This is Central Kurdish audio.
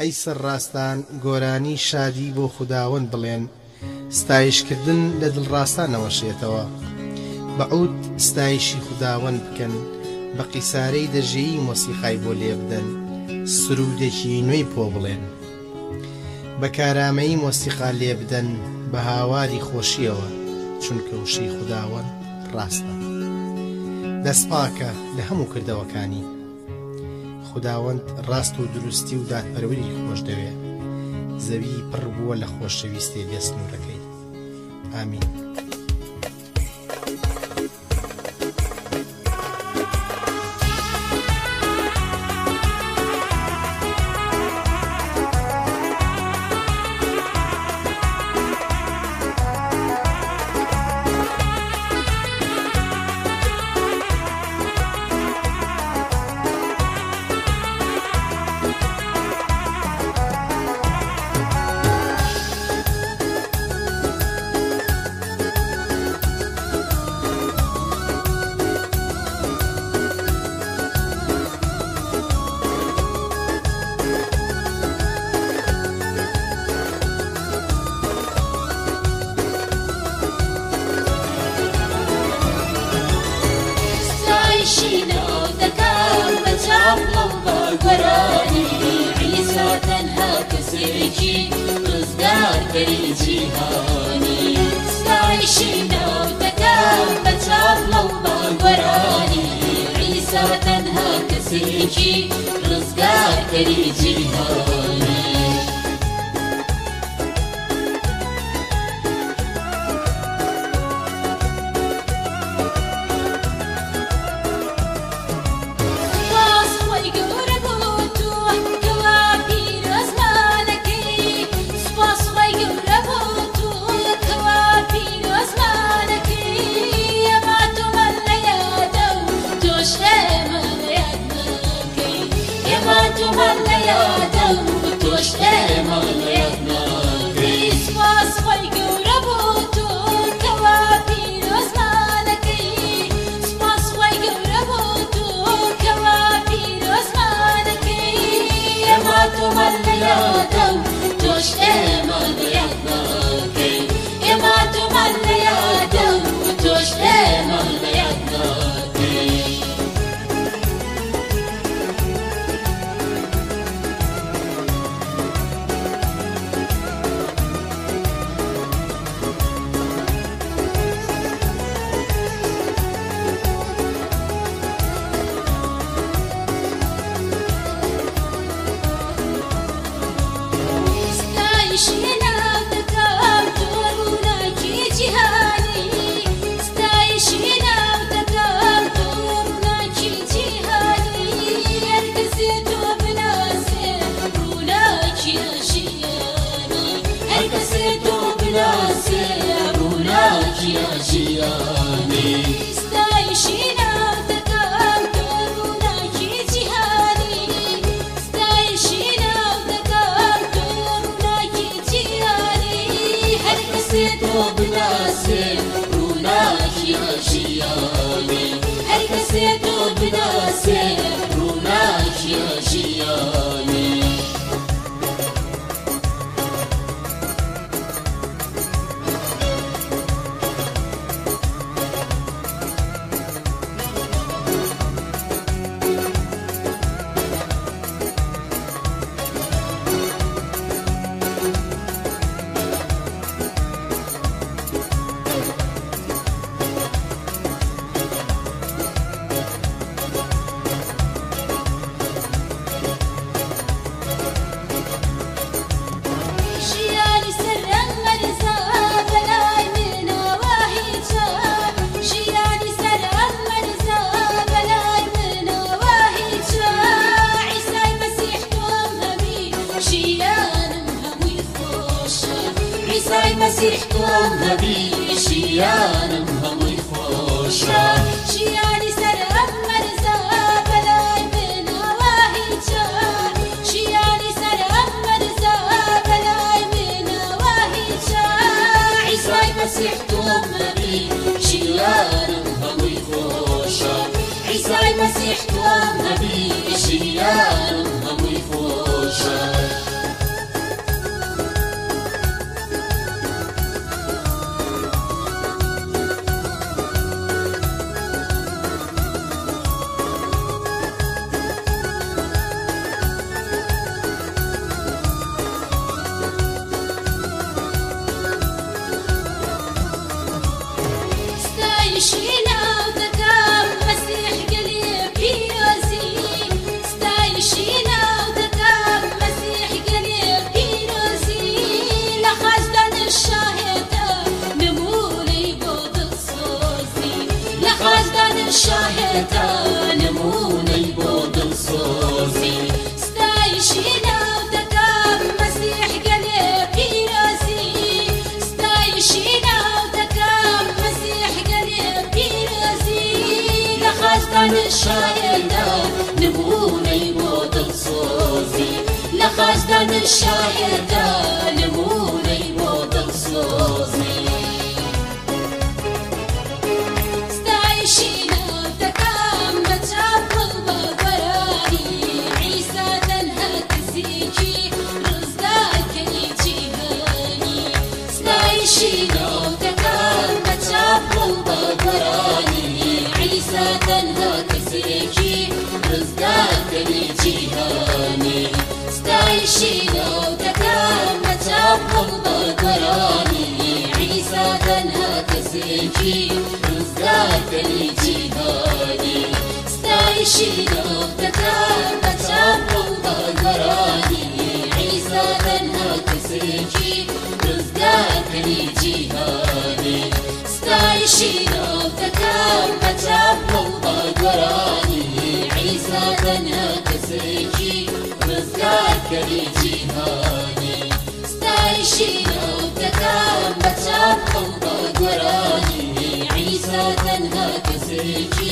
ئەی سەرڕاستان گۆرانی شادی بۆ خوداوەند بڵێن ستایشکردن لە دڵڕاستانەوە شێتەوە بەعود ستایشی خوداوەند بکەن بە قیسارەی دەژێیی مۆسیقای بۆ لێ بدەن سرودێکی نوێی پۆ بڵێن بە کارامەیی مۆسیقا لێ بدەن بە هاواری خۆشیەوە چونکە وشەی خوداوەند ڕاستە دەستپاکە لە هەموو کردەوەکانی خوداوەند ڕاست و دروستی و دادپەروەری خۆش دەوێت زەوی پڕ بووە لە خۆشەویستی دەستنوورەکەی ئامین عيسى المسيح توام نبي شيان همي خوشا شایەتە نمونەی بۆ دڵسۆزی ستایشی ناو دەکەم مەسیح گەلێ پیرۆزی ستایشی ناو دەکەم مەسیح گەلێ پیرۆزی لە خەزدان شایەتە نمونەی بۆ دڵسۆزی لە خەزدان شایەتە نمونەی بۆ دڵسۆزی تنها كسيكي رزقك لجيهاني ستعيشي لو تكام تشابه بقراني عيسى تنها كسيكي رزقك لجيهاني ستعيشي لو تكام تشابه بقراني عيسى تنها كسيكي رزقك لجيهاني ستعيشي لو تكام تشابه بقراني عيسى تنها كسيكي رزقك لجيهاني ستعيشي لو تكام تشابه بقراني عيسى تنها كسيكي